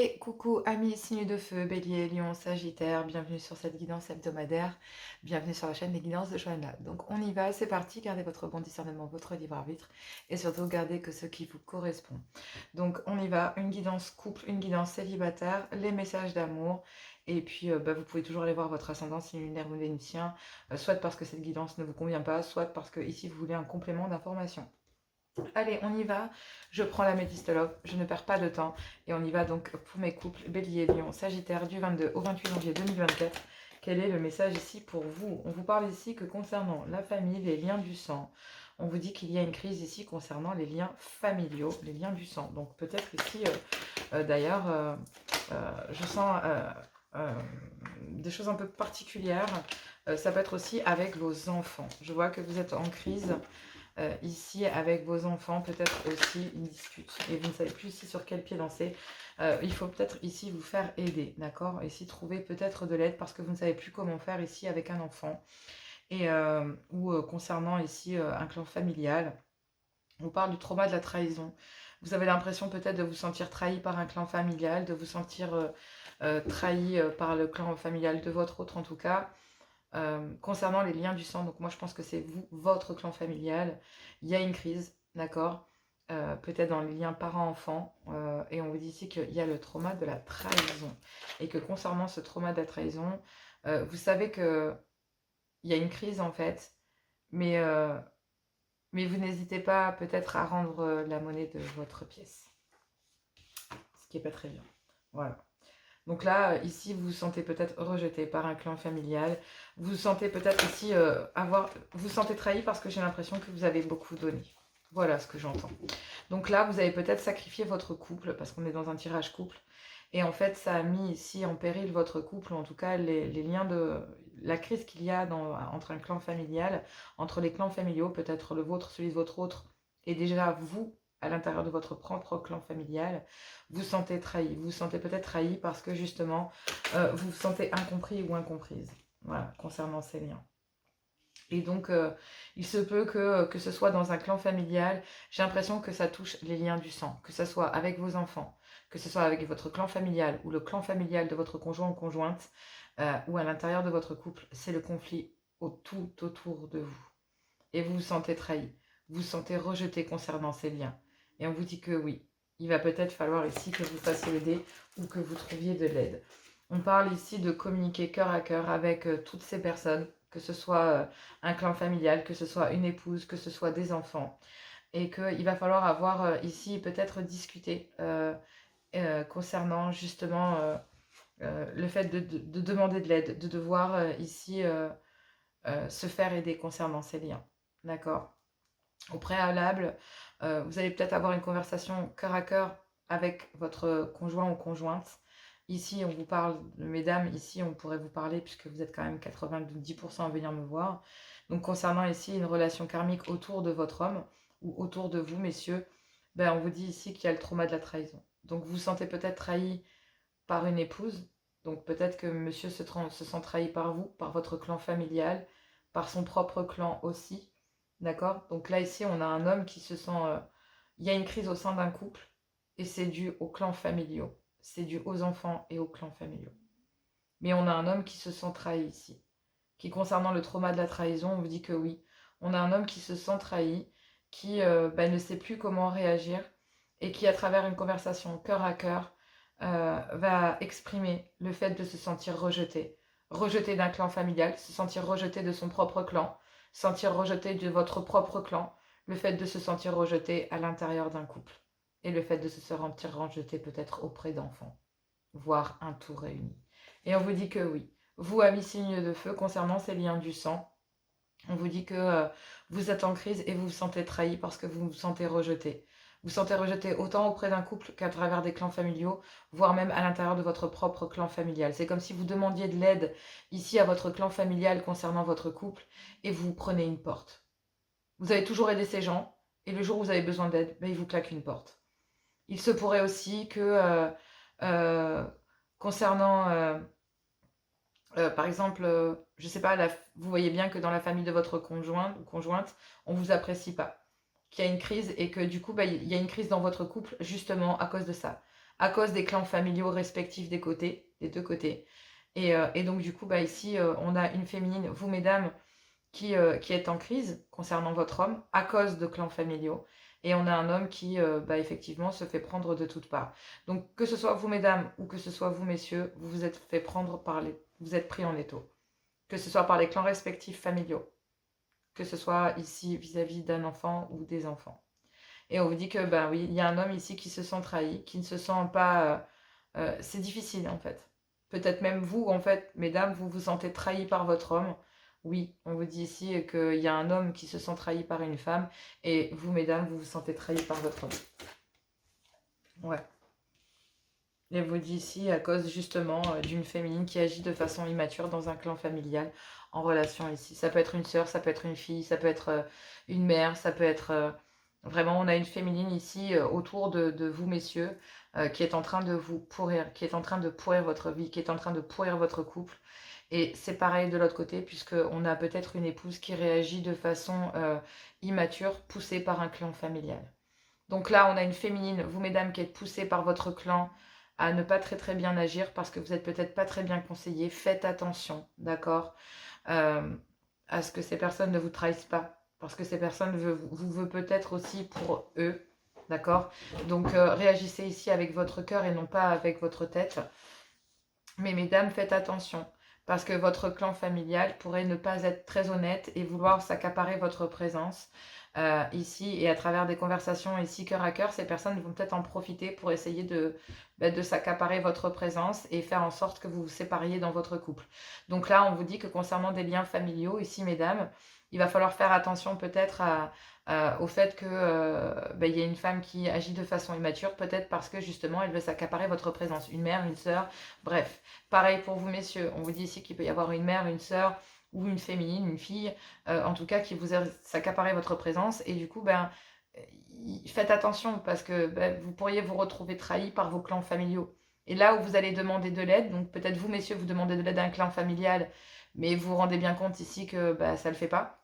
Et coucou amis signes de feu, bélier, lion, sagittaire, bienvenue sur cette guidance hebdomadaire, bienvenue sur la chaîne des guidances de Johanna. Donc on y va, c'est parti, gardez votre bon discernement, votre libre arbitre et surtout gardez que ce qui vous correspond. Donc on y va, une guidance couple, une guidance célibataire, les messages d'amour et puis vous pouvez toujours aller voir votre ascendant signe lunaire ou vénitien, soit parce que cette guidance ne vous convient pas, soit parce que ici vous voulez un complément d'information. Allez, on y va. Je prends la métiste love, je ne perds pas de temps. Et on y va donc pour mes couples Bélier, Lion, Sagittaire du 22 au 28 janvier 2024. Quel est le message ici pour vous? On vous parle ici que concernant la famille, les liens du sang. On vous dit qu'il y a une crise ici concernant les liens familiaux, les liens du sang. Donc peut-être ici, d'ailleurs, je sens des choses un peu particulières. Ça peut être aussi avec vos enfants. Je vois que vous êtes en crise. Ici avec vos enfants, peut-être aussi une dispute et vous ne savez plus ici sur quel pied danser. Il faut peut-être ici vous faire aider, d'accord? Ici trouver peut-être de l'aide parce que vous ne savez plus comment faire ici avec un enfant et ou concernant ici un clan familial. On vous parle du trauma de la trahison. Vous avez l'impression peut-être de vous sentir trahi par un clan familial, de vous sentir trahi par le clan familial de votre autre en tout cas. Concernant les liens du sang, donc moi je pense que c'est vous, votre clan familial, il y a une crise, d'accord, peut-être dans les liens parents-enfants, et on vous dit ici qu'il y a le trauma de la trahison, et que concernant ce trauma de la trahison, vous savez que il y a une crise en fait, mais, mais vous n'hésitez pas peut-être à rendre la monnaie de votre pièce, ce qui n'est pas très bien, voilà. Donc là, ici, vous vous sentez peut-être rejeté par un clan familial. Vous vous sentez peut-être ici vous vous sentez trahi parce que j'ai l'impression que vous avez beaucoup donné. Voilà ce que j'entends. Donc là, vous avez peut-être sacrifié votre couple parce qu'on est dans un tirage couple. Et en fait, ça a mis ici en péril votre couple, ou en tout cas les liens de... La crise qu'il y a entre un clan familial, entre les clans familiaux, peut-être le vôtre, celui de votre autre, et déjà vous, à l'intérieur de votre propre clan familial, vous sentez trahi. Vous vous sentez peut-être trahi parce que justement, vous vous sentez incompris ou incomprise. Voilà, concernant ces liens. Et donc, il se peut que ce soit dans un clan familial, j'ai l'impression que ça touche les liens du sang, que ce soit avec vos enfants, que ce soit avec votre clan familial ou le clan familial de votre conjoint ou conjointe, ou à l'intérieur de votre couple, c'est le conflit tout autour de vous. Et vous vous sentez trahi, vous vous sentez rejeté concernant ces liens. Et on vous dit que oui, il va peut-être falloir ici que vous fassiez aider ou que vous trouviez de l'aide. On parle ici de communiquer cœur à cœur avec toutes ces personnes, que ce soit un clan familial, que ce soit une épouse, que ce soit des enfants. Et qu'il va falloir avoir ici peut-être discuté concernant justement le fait de demander de l'aide, de devoir ici se faire aider concernant ces liens. D'accord? Au préalable, vous allez peut-être avoir une conversation cœur à cœur avec votre conjoint ou conjointe. Ici, on vous parle, mesdames, ici, on pourrait vous parler, puisque vous êtes quand même 90% à venir me voir. Donc, concernant ici une relation karmique autour de votre homme, ou autour de vous, messieurs, ben, on vous dit ici qu'il y a le trauma de la trahison. Donc, vous vous sentez peut-être trahi par une épouse. Donc, peut-être que monsieur se sent trahi par vous, par votre clan familial, par son propre clan aussi. D'accord? Donc là, ici, on a un homme qui se sent... il y a une crise au sein d'un couple et c'est dû aux clans familiaux. C'est dû aux enfants et aux clans familiaux. Mais on a un homme qui se sent trahi ici. Qui, concernant le trauma de la trahison, on vous dit que oui. On a un homme qui se sent trahi, qui ne sait plus comment réagir et qui, à travers une conversation cœur à cœur, va exprimer le fait de se sentir rejeté. Rejeté d'un clan familial, se sentir rejeté de son propre clan, sentir rejeté de votre propre clan, le fait de se sentir rejeté à l'intérieur d'un couple et le fait de se sentir rejeté peut-être auprès d'enfants, voire un tout réuni. Et on vous dit que oui, vous, amis signes de feu, concernant ces liens du sang, on vous dit que vous êtes en crise et vous vous sentez trahi parce que vous vous sentez rejeté. Vous sentez rejeté autant auprès d'un couple qu'à travers des clans familiaux, voire même à l'intérieur de votre propre clan familial. C'est comme si vous demandiez de l'aide ici à votre clan familial concernant votre couple et vous prenez une porte. Vous avez toujours aidé ces gens et le jour où vous avez besoin d'aide, ben, ils vous claquent une porte. Il se pourrait aussi que concernant... par exemple, je ne sais pas, vous voyez bien que dans la famille de votre conjoint ou conjointe, on ne vous apprécie pas, qu'il y a une crise et que du coup, il y a une crise dans votre couple justement à cause de ça, à cause des clans familiaux respectifs des côtés, des deux côtés. Et donc du coup, bah, ici, on a une féminine, vous mesdames, qui est en crise concernant votre homme à cause de clans familiaux. Et on a un homme qui, bah, effectivement, se fait prendre de toutes parts. Donc que ce soit vous mesdames ou que ce soit vous messieurs, vous vous êtes fait prendre par les... Vous êtes pris en étau. Que ce soit par les clans respectifs familiaux. Que ce soit ici vis-à-vis d'un enfant ou des enfants. Et on vous dit que, ben oui, il y a un homme ici qui se sent trahi, qui ne se sent pas... c'est difficile, en fait. Peut-être même vous, en fait, mesdames, vous vous sentez trahi par votre homme. Oui, on vous dit ici qu'il y a un homme qui se sent trahi par une femme. Et vous, mesdames, vous vous sentez trahi par votre homme. Ouais. Et vous dit ici à cause justement d'une féminine qui agit de façon immature dans un clan familial en relation ici. Ça peut être une sœur, ça peut être une fille, ça peut être une mère, ça peut être... vraiment, on a une féminine ici autour de vous, messieurs, qui est en train de vous pourrir, qui est en train de pourrir votre vie, qui est en train de pourrir votre couple. Et c'est pareil de l'autre côté, puisqu'on a peut-être une épouse qui réagit de façon immature, poussée par un clan familial. Donc là, on a une féminine, vous mesdames, qui êtes poussée par votre clan à ne pas très très bien agir parce que vous n'êtes peut-être pas très bien conseillé. Faites attention, d'accord, à ce que ces personnes ne vous trahissent pas. Parce que ces personnes vous veulent peut-être aussi pour eux, d'accord. Donc réagissez ici avec votre cœur et non pas avec votre tête. Mais mesdames, faites attention. Parce que votre clan familial pourrait ne pas être très honnête et vouloir s'accaparer votre présence ici. Et à travers des conversations ici cœur à cœur, ces personnes vont peut-être en profiter pour essayer de s'accaparer votre présence et faire en sorte que vous vous sépariez dans votre couple. Donc là, on vous dit que concernant des liens familiaux, ici, mesdames, il va falloir faire attention peut-être au fait que y a une femme qui agit de façon immature, peut-être parce que justement, elle veut s'accaparer votre présence. Une mère, une sœur, bref. Pareil pour vous, messieurs. On vous dit ici qu'il peut y avoir une mère, une sœur ou une féminine, une fille, en tout cas, qui vous s'accaparer votre présence. Et du coup, faites attention parce que vous pourriez vous retrouver trahi par vos clans familiaux. Et là où vous allez demander de l'aide, donc peut-être vous, messieurs, vous demandez de l'aide à un clan familial, mais vous vous rendez bien compte ici que ça ne le fait pas.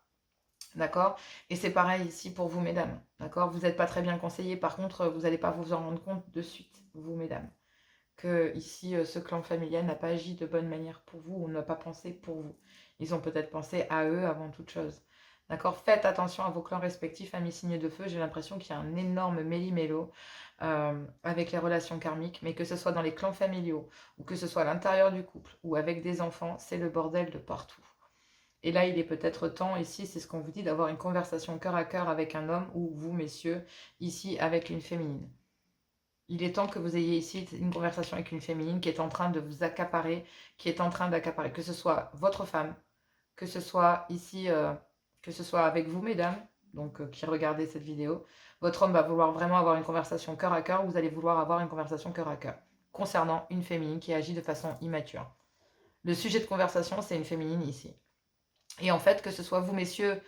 D'accord. Et c'est pareil ici pour vous, mesdames. D'accord. Vous n'êtes pas très bien conseillé. Par contre, vous n'allez pas vous en rendre compte de suite, vous, mesdames, que ici, ce clan familial n'a pas agi de bonne manière pour vous ou n'a pas pensé pour vous. Ils ont peut-être pensé à eux avant toute chose. D'accord. Faites attention à vos clans respectifs, amis signes de feu. J'ai l'impression qu'il y a un énorme méli-mélo avec les relations karmiques, mais que ce soit dans les clans familiaux ou que ce soit à l'intérieur du couple ou avec des enfants, c'est le bordel de partout. Et là, il est peut-être temps, ici, c'est ce qu'on vous dit, d'avoir une conversation cœur à cœur avec un homme ou vous, messieurs, ici, avec une féminine. Il est temps que vous ayez ici une conversation avec une féminine qui est en train de vous accaparer, qui est en train d'accaparer, que ce soit votre femme, que ce soit ici, que ce soit avec vous, mesdames, donc qui regardez cette vidéo. Votre homme va vouloir vraiment avoir une conversation cœur à cœur, vous allez vouloir avoir une conversation cœur à cœur, concernant une féminine qui agit de façon immature. Le sujet de conversation, c'est une féminine ici. Et en fait, que ce soit vous, messieurs,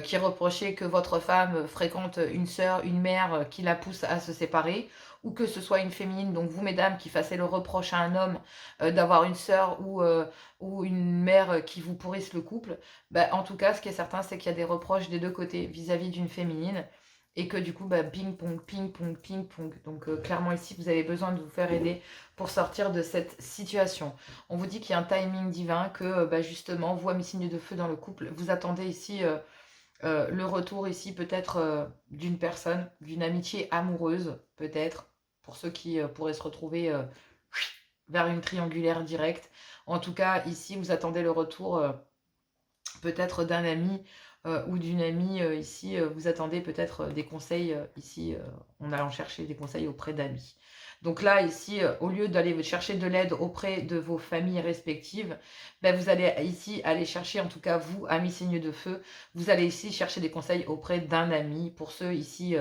qui reprochez que votre femme fréquente une sœur, une mère qui la pousse à se séparer, ou que ce soit une féminine, donc vous, mesdames, qui fassiez le reproche à un homme d'avoir une sœur ou une mère qui vous pourrisse le couple, en tout cas, ce qui est certain, c'est qu'il y a des reproches des deux côtés vis-à-vis d'une féminine, et que du coup, ping-pong, ping-pong, ping-pong. Donc clairement ici, vous avez besoin de vous faire aider pour sortir de cette situation. On vous dit qu'il y a un timing divin, que justement, vous, amis signes de feu dans le couple, vous attendez ici le retour ici peut-être d'une personne, d'une amitié amoureuse, peut-être, pour ceux qui pourraient se retrouver vers une triangulaire directe. En tout cas, ici, vous attendez le retour peut-être d'un ami ou d'une amie ici, vous attendez peut-être des conseils ici, en allant chercher des conseils auprès d'amis. Donc là, ici, au lieu d'aller chercher de l'aide auprès de vos familles respectives, vous allez ici aller chercher, en tout cas vous, amis signes de feu, vous allez ici chercher des conseils auprès d'un ami, pour ceux ici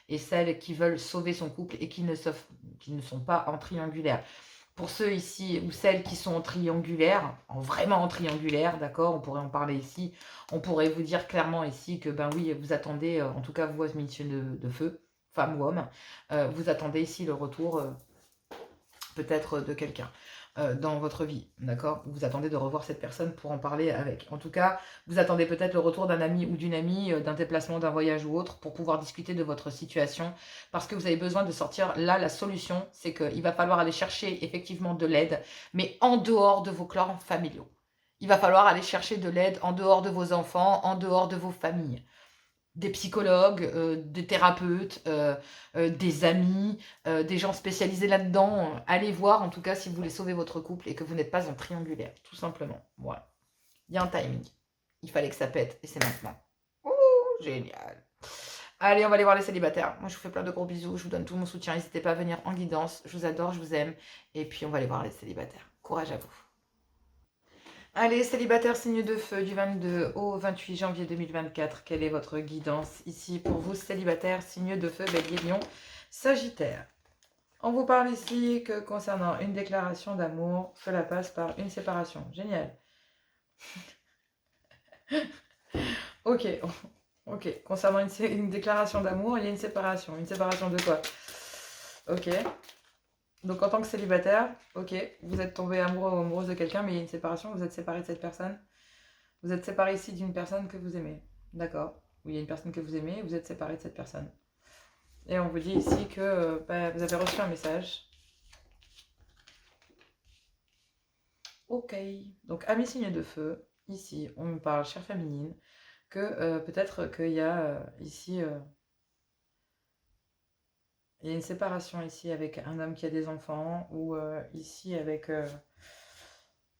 et celles qui veulent sauver son couple et qui ne sont pas en triangulaire. Pour ceux ici ou celles qui sont en triangulaire, vraiment en triangulaire, d'accord, on pourrait en parler ici, on pourrait vous dire clairement ici que oui, vous attendez, en tout cas vous, amis de feu, femme ou homme, vous attendez ici le retour peut-être de quelqu'un dans votre vie, d'accord? Vous attendez de revoir cette personne pour en parler avec. En tout cas, vous attendez peut-être le retour d'un ami ou d'une amie, d'un déplacement, d'un voyage ou autre, pour pouvoir discuter de votre situation, parce que vous avez besoin de sortir. Là, la solution, c'est qu'il va falloir aller chercher effectivement de l'aide, mais en dehors de vos clans familiaux. Il va falloir aller chercher de l'aide en dehors de vos enfants, en dehors de vos familles, des psychologues, des thérapeutes, des amis, des gens spécialisés là-dedans. Allez voir, en tout cas, si vous voulez sauver votre couple et que vous n'êtes pas en triangulaire, tout simplement. Voilà. Il y a un timing. Il fallait que ça pète, et c'est maintenant. Ouh, génial. Allez, on va aller voir les célibataires. Moi, je vous fais plein de gros bisous. Je vous donne tout mon soutien. N'hésitez pas à venir en guidance. Je vous adore, je vous aime. Et puis, on va aller voir les célibataires. Courage à vous. Allez, célibataire signe de feu du 22 au 28 janvier 2024. Quelle est votre guidance ici pour vous, célibataire signe de feu, Bélier, Lion, Sagittaire? On vous parle ici que concernant une déclaration d'amour, cela passe par une séparation. Génial. Ok, ok. Concernant une déclaration d'amour, il y a une séparation. Une séparation de quoi? Ok. Donc en tant que célibataire, ok, vous êtes tombé amoureux ou amoureuse de quelqu'un, mais il y a une séparation, vous êtes séparé de cette personne. Vous êtes séparé ici d'une personne que vous aimez. D'accord. Ou il y a une personne que vous aimez, vous êtes séparé de cette personne. Et on vous dit ici que vous avez reçu un message. Ok. Donc, amis signe de feu, ici, on me parle, chère féminine, que peut-être qu'il y a ici... il y a une séparation ici avec un homme qui a des enfants, ou ici avec...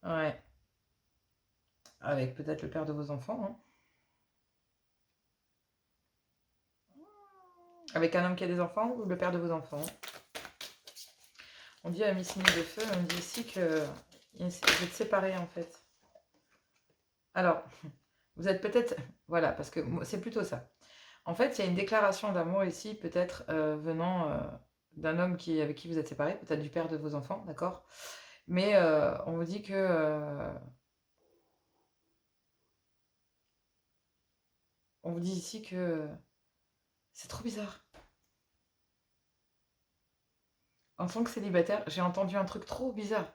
ouais. Avec peut-être le père de vos enfants, hein. Avec un homme qui a des enfants, ou le père de vos enfants. On dit à Miss Signe de Feu, on dit ici que vous êtes séparés en fait. Alors, vous êtes peut-être... Voilà, parce que c'est plutôt ça. En fait, il y a une déclaration d'amour ici, peut-être venant d'un homme avec qui vous êtes séparés, peut-être du père de vos enfants, d'accord? Mais on vous dit que... on vous dit ici que... c'est trop bizarre. En tant que célibataire, j'ai entendu un truc trop bizarre.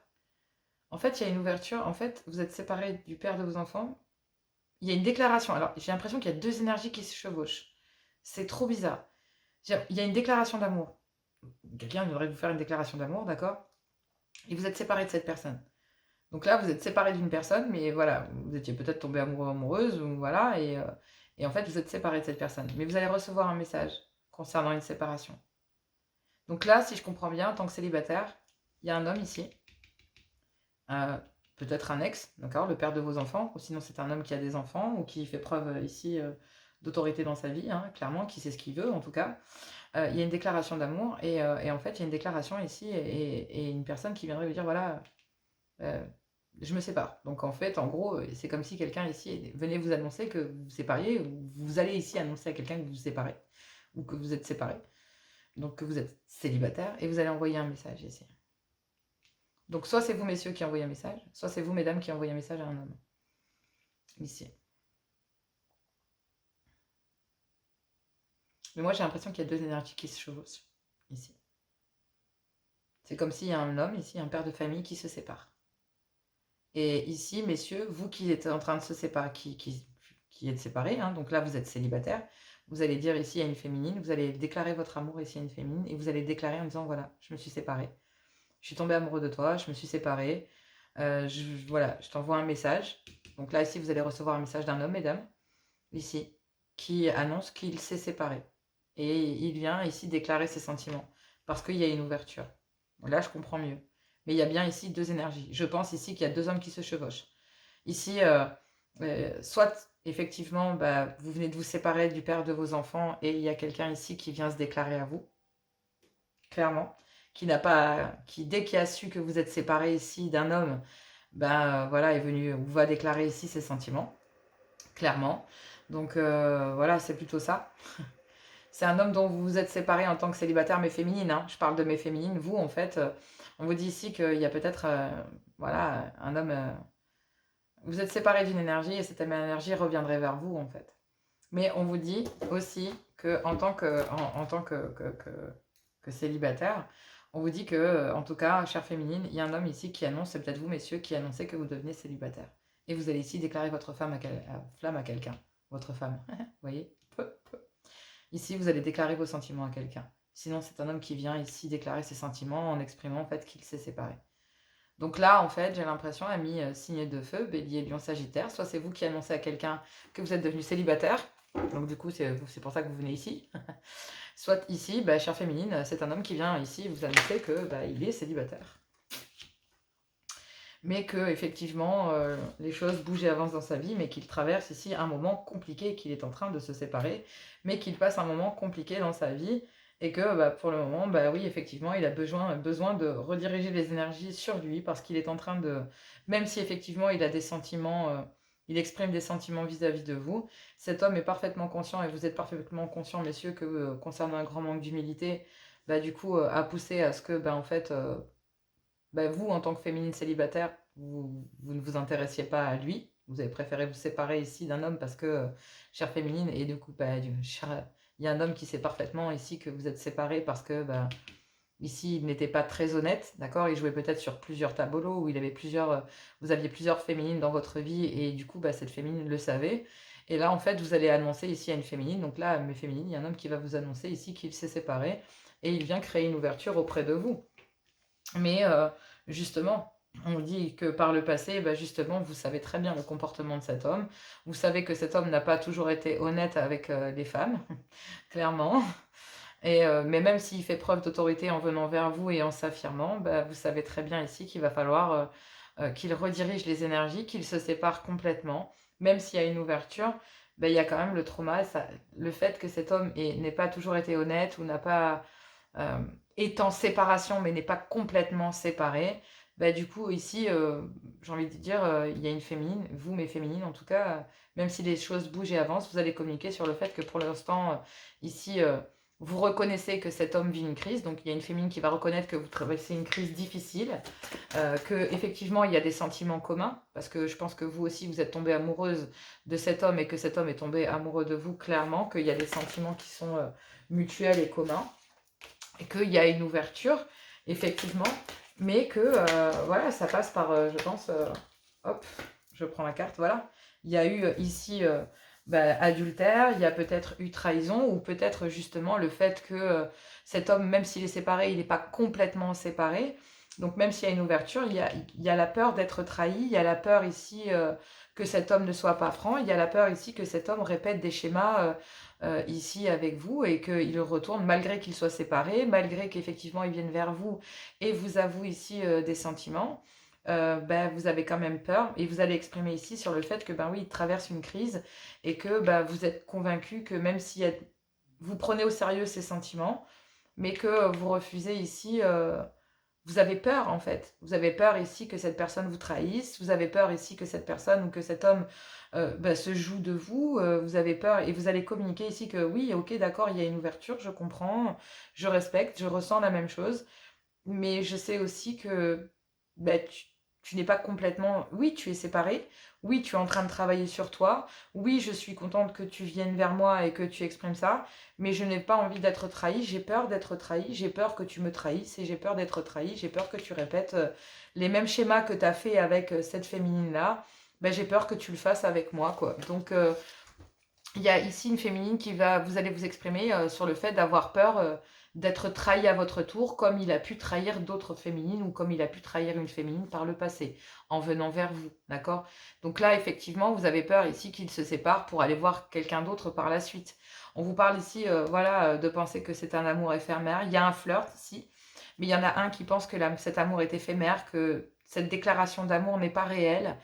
En fait, il y a une ouverture. En fait, vous êtes séparés du père de vos enfants. Il y a une déclaration. Alors, j'ai l'impression qu'il y a deux énergies qui se chevauchent. C'est trop bizarre. Il y a une déclaration d'amour. Quelqu'un voudrait vous faire une déclaration d'amour, d'accord? Et vous êtes séparés de cette personne. Donc là, vous êtes séparés d'une personne, mais voilà, vous étiez peut-être tombé amoureux ou amoureuse, ou voilà, et en fait, vous êtes séparés de cette personne. Mais vous allez recevoir un message concernant une séparation. Donc là, si je comprends bien, en tant que célibataire, il y a un homme ici, peut-être un ex, d'accord, le père de vos enfants, ou sinon c'est un homme qui a des enfants, ou qui fait preuve ici d'autorité dans sa vie, hein, clairement, qui sait ce qu'il veut en tout cas. Il y a une déclaration d'amour, et en fait, il y a une déclaration ici, et une personne qui viendrait vous dire, voilà, je me sépare. Donc en fait, en gros, c'est comme si quelqu'un ici venait vous annoncer que vous vous sépariez, ou vous allez ici annoncer à quelqu'un que vous vous séparez, ou que vous êtes séparés, donc que vous êtes célibataire, et vous allez envoyer un message ici. Donc soit c'est vous messieurs qui envoyez un message, soit c'est vous mesdames qui envoyez un message à un homme. Ici. Mais moi j'ai l'impression qu'il y a deux énergies qui se chevauchent. Ici. C'est comme s'il y a un homme ici, un père de famille qui se sépare. Et ici, messieurs, vous qui êtes en train de se séparer, qui êtes séparés, hein, donc là vous êtes célibataire, vous allez dire ici à une féminine, vous allez déclarer votre amour ici à une féminine, et vous allez déclarer en disant, voilà, je me suis séparée. Je suis tombée amoureux de toi, je me suis séparée. Voilà, je t'envoie un message. Donc là, ici, vous allez recevoir un message d'un homme, mesdames, ici, qui annonce qu'il s'est séparé. Et il vient ici déclarer ses sentiments, parce qu'il y a une ouverture. Là, je comprends mieux. Mais il y a bien ici deux énergies. Je pense ici qu'il y a deux hommes qui se chevauchent. Ici, soit effectivement, vous venez de vous séparer du père de vos enfants, et il y a quelqu'un ici qui vient se déclarer à vous, clairement, qui dès qu'il a su que vous êtes séparés ici d'un homme, voilà, est venu ou va déclarer ici ses sentiments, clairement. Donc voilà, c'est plutôt ça. C'est un homme dont vous vous êtes séparés en tant que célibataire, mais féminine, hein. Je parle de mes féminines. Vous, en fait, on vous dit ici qu'il y a peut-être voilà, un homme... vous êtes séparés d'une énergie, et cette même énergie reviendrait vers vous, en fait. Mais on vous dit aussi que en tant que célibataire, On vous dit que, en tout cas, chère féminine, il y a un homme ici qui annonce, c'est peut-être vous, messieurs, qui annoncez que vous devenez célibataire. Et vous allez ici déclarer votre flamme à quelqu'un. Votre femme. Vous voyez? Ici, vous allez déclarer vos sentiments à quelqu'un. Sinon, c'est un homme qui vient ici déclarer ses sentiments en exprimant en fait qu'il s'est séparé. Donc là, en fait, j'ai l'impression, ami signe de feu, bélier, lion, sagittaire, soit c'est vous qui annoncez à quelqu'un que vous êtes devenu célibataire, donc du coup, c'est pour ça que vous venez ici. Soit ici, chère féminine, c'est un homme qui vient ici vous annoncer que il est célibataire. Mais que effectivement, les choses bougent et avancent dans sa vie, mais qu'il traverse ici un moment compliqué, qu'il est en train de se séparer, mais qu'il passe un moment compliqué dans sa vie, et que pour le moment, oui, effectivement, il a besoin de rediriger les énergies sur lui, parce qu'il est en train de... Même si effectivement il a des sentiments, il exprime des sentiments vis-à-vis de vous, cet homme est parfaitement conscient, et vous êtes parfaitement conscients, messieurs, que concernant un grand manque d'humilité, du coup, a poussé à ce que, en fait... vous, en tant que féminine célibataire, vous ne vous intéressiez pas à lui. Vous avez préféré vous séparer ici d'un homme parce que, chère féminine, et du coup, il y a un homme qui sait parfaitement ici que vous êtes séparés parce que, ici, il n'était pas très honnête, d'accord? Il jouait peut-être sur plusieurs tableaux où il avait vous aviez plusieurs féminines dans votre vie et du coup, cette féminine le savait. Et là, en fait, vous allez annoncer ici à une féminine. Donc là, mes féminines, il y a un homme qui va vous annoncer ici qu'il s'est séparé et il vient créer une ouverture auprès de vous. Mais justement, on dit que par le passé, justement, vous savez très bien le comportement de cet homme. Vous savez que cet homme n'a pas toujours été honnête avec les femmes, clairement. Mais même s'il fait preuve d'autorité en venant vers vous et en s'affirmant, vous savez très bien ici qu'il va falloir qu'il redirige les énergies, qu'il se sépare complètement. Même s'il y a une ouverture, il y a quand même le trauma, le fait que cet homme n'ait pas toujours été honnête ou n'a pas... est en séparation mais n'est pas complètement séparé, du coup ici, j'ai envie de dire, il y a une féminine, vous mes féminines en tout cas, même si les choses bougent et avancent, vous allez communiquer sur le fait que pour l'instant, ici, vous reconnaissez que cet homme vit une crise, donc il y a une féminine qui va reconnaître que vous traversez une crise difficile, que effectivement il y a des sentiments communs, parce que je pense que vous aussi vous êtes tombée amoureuse de cet homme et que cet homme est tombé amoureux de vous, clairement, qu'il y a des sentiments qui sont mutuels et communs, et qu'il y a une ouverture, effectivement, mais que, voilà, ça passe par, je pense, hop, je prends la carte, voilà, il y a eu ici adultère, il y a peut-être eu trahison, ou peut-être justement le fait que cet homme, même s'il est séparé, il n'est pas complètement séparé, donc même s'il y a une ouverture, il y a la peur d'être trahi, il y a la peur ici que cet homme ne soit pas franc, il y a la peur ici que cet homme répète des schémas ici avec vous et qu'il retourne malgré qu'il soit séparé, malgré qu'effectivement il vienne vers vous et vous avoue ici des sentiments. Vous avez quand même peur et vous allez exprimer ici sur le fait que oui, il traverse une crise et que vous êtes convaincu que même si vous prenez au sérieux ces sentiments, mais que vous refusez ici, vous avez peur en fait. Vous avez peur ici que cette personne vous trahisse, vous avez peur ici que cette personne ou que cet homme se joue de vous, vous avez peur et vous allez communiquer ici que oui, ok, d'accord, il y a une ouverture, je comprends, je respecte, je ressens la même chose, mais je sais aussi que tu n'es pas complètement... Oui, tu es séparé, oui, tu es en train de travailler sur toi, oui, je suis contente que tu viennes vers moi et que tu exprimes ça, mais je n'ai pas envie d'être trahie, j'ai peur d'être trahie, j'ai peur que tu me trahisses et j'ai peur d'être trahie, j'ai peur que tu répètes les mêmes schémas que tu as fait avec cette féminine-là, j'ai peur que tu le fasses avec moi, quoi. Donc, il y a ici une féminine vous allez vous exprimer sur le fait d'avoir peur d'être trahi à votre tour, comme il a pu trahir d'autres féminines ou comme il a pu trahir une féminine par le passé, en venant vers vous, d'accord? Donc là, effectivement, vous avez peur ici qu'il se sépare pour aller voir quelqu'un d'autre par la suite. On vous parle ici, voilà, de penser que c'est un amour éphémère. Il y a un flirt ici, mais il y en a un qui pense que cet amour est éphémère, que cette déclaration d'amour n'est pas réelle.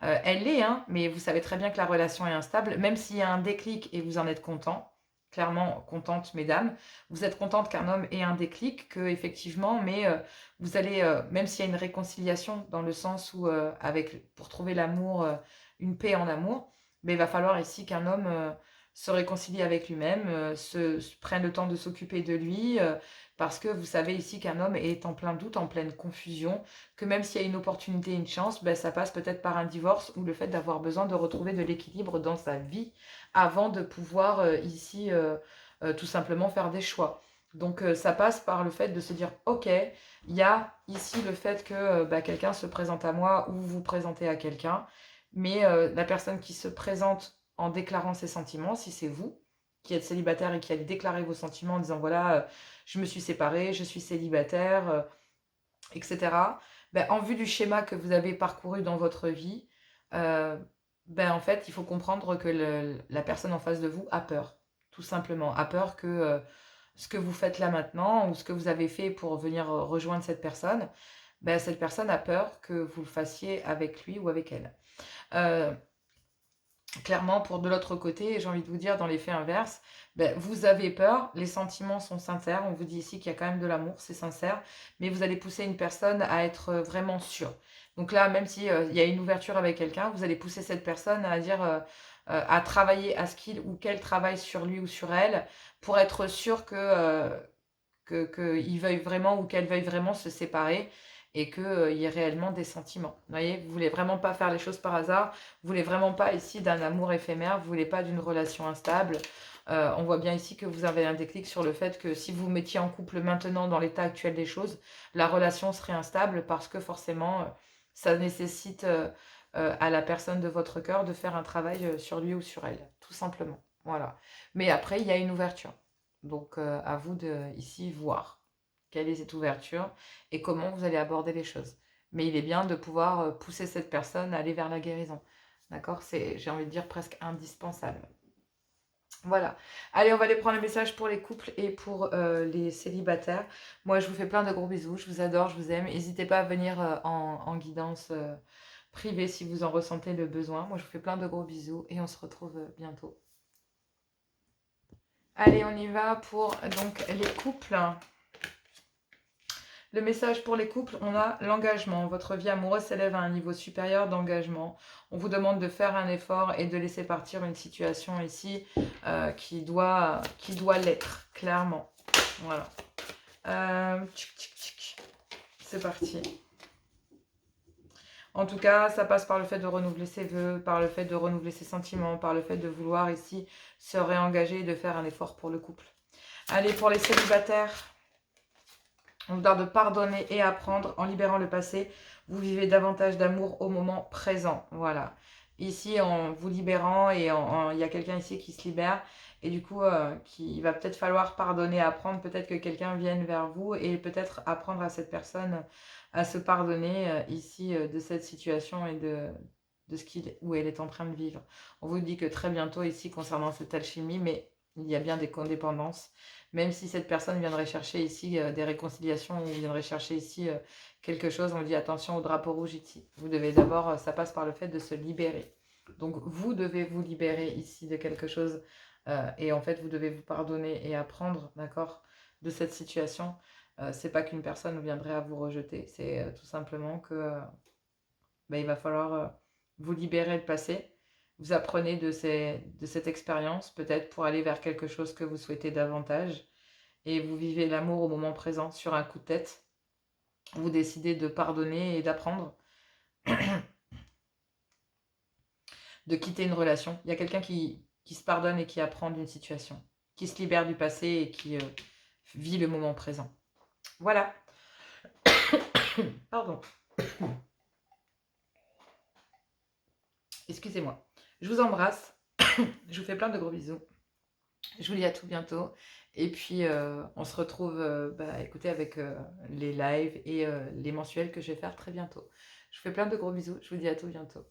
Elle l'est, hein, mais vous savez très bien que la relation est instable, même s'il y a un déclic et vous en êtes content, clairement contente, mesdames, vous êtes contente qu'un homme ait un déclic, que effectivement, mais vous allez, même s'il y a une réconciliation dans le sens où, pour trouver l'amour, une paix en amour, mais il va falloir ici qu'un homme se réconcilie avec lui-même, prenne le temps de s'occuper de lui, parce que vous savez ici qu'un homme est en plein doute, en pleine confusion, que même s'il y a une opportunité, une chance, ça passe peut-être par un divorce ou le fait d'avoir besoin de retrouver de l'équilibre dans sa vie avant de pouvoir ici tout simplement faire des choix. Donc ça passe par le fait de se dire, ok, il y a ici le fait que quelqu'un se présente à moi ou vous vous présentez à quelqu'un, mais la personne qui se présente en déclarant ses sentiments, si c'est vous qui êtes célibataire et qui allez déclarer vos sentiments en disant, voilà, je me suis séparée, je suis célibataire, etc. En vue du schéma que vous avez parcouru dans votre vie, euh, en fait, il faut comprendre que la personne en face de vous a peur, tout simplement, a peur que ce que vous faites là maintenant ou ce que vous avez fait pour venir rejoindre cette personne a peur que vous le fassiez avec lui ou avec elle. Euh, Clairement, pour de l'autre côté, j'ai envie de vous dire, dans l'effet inverse, vous avez peur, les sentiments sont sincères, on vous dit ici qu'il y a quand même de l'amour, c'est sincère, mais vous allez pousser une personne à être vraiment sûre. Donc là, même si il y a une ouverture avec quelqu'un, vous allez pousser cette personne à dire, à travailler, à ce qu'il ou qu'elle travaille sur lui ou sur elle, pour être sûr qu'il veuille vraiment ou qu'elle veuille vraiment se séparer et qu'il y ait réellement des sentiments. Vous voyez, vous voulez vraiment pas faire les choses par hasard, vous voulez vraiment pas ici d'un amour éphémère, vous voulez pas d'une relation instable. On voit bien ici que vous avez un déclic sur le fait que si vous vous mettiez en couple maintenant dans l'état actuel des choses, la relation serait instable parce que forcément, ça nécessite à la personne de votre cœur de faire un travail sur lui ou sur elle, tout simplement. Voilà. Mais après, il y a une ouverture. Donc, à vous de ici voir quelle est cette ouverture et comment vous allez aborder les choses. Mais il est bien de pouvoir pousser cette personne à aller vers la guérison. D'accord? C'est, j'ai envie de dire, presque indispensable. Voilà. Allez, on va aller prendre le message pour les couples et pour les célibataires. Moi, je vous fais plein de gros bisous. Je vous adore, je vous aime. N'hésitez pas à venir en guidance privée si vous en ressentez le besoin. Moi, je vous fais plein de gros bisous et on se retrouve bientôt. Allez, on y va pour donc les couples. Le message pour les couples, on a l'engagement. Votre vie amoureuse s'élève à un niveau supérieur d'engagement. On vous demande de faire un effort et de laisser partir une situation ici qui doit l'être, clairement. Voilà. C'est parti. En tout cas, ça passe par le fait de renouveler ses vœux, par le fait de renouveler ses sentiments, par le fait de vouloir ici se réengager et de faire un effort pour le couple. Allez, pour les célibataires, on vous demande de pardonner et apprendre en libérant le passé. Vous vivez davantage d'amour au moment présent. Voilà. Ici, en vous libérant, et il y a quelqu'un ici qui se libère. Et du coup, il va peut-être falloir pardonner et apprendre. Peut-être que quelqu'un vienne vers vous et peut-être apprendre à cette personne à se pardonner ici de cette situation et de ce qu'il ou elle est en train de vivre. On vous dit que très bientôt ici, concernant cette alchimie, mais il y a bien des codépendances. Même si cette personne viendrait chercher ici des réconciliations ou viendrait chercher ici quelque chose, on dit attention au drapeau rouge ici. Vous devez d'abord, ça passe par le fait de se libérer. Donc vous devez vous libérer ici de quelque chose et en fait vous devez vous pardonner et apprendre, d'accord, de cette situation. C'est pas qu'une personne viendrait à vous rejeter, c'est tout simplement que il va falloir vous libérer le passé. Vous apprenez de cette expérience, peut-être pour aller vers quelque chose que vous souhaitez davantage. Et vous vivez l'amour au moment présent sur un coup de tête. Vous décidez de pardonner et d'apprendre, de quitter une relation. Il y a quelqu'un qui se pardonne et qui apprend d'une situation, qui se libère du passé et qui vit le moment présent. Voilà. Pardon. Excusez-moi. Je vous embrasse. Je vous fais plein de gros bisous. Je vous dis à tout bientôt. Et puis, on se retrouve écoutez, avec les lives et les mensuels que je vais faire très bientôt. Je vous fais plein de gros bisous. Je vous dis à tout bientôt.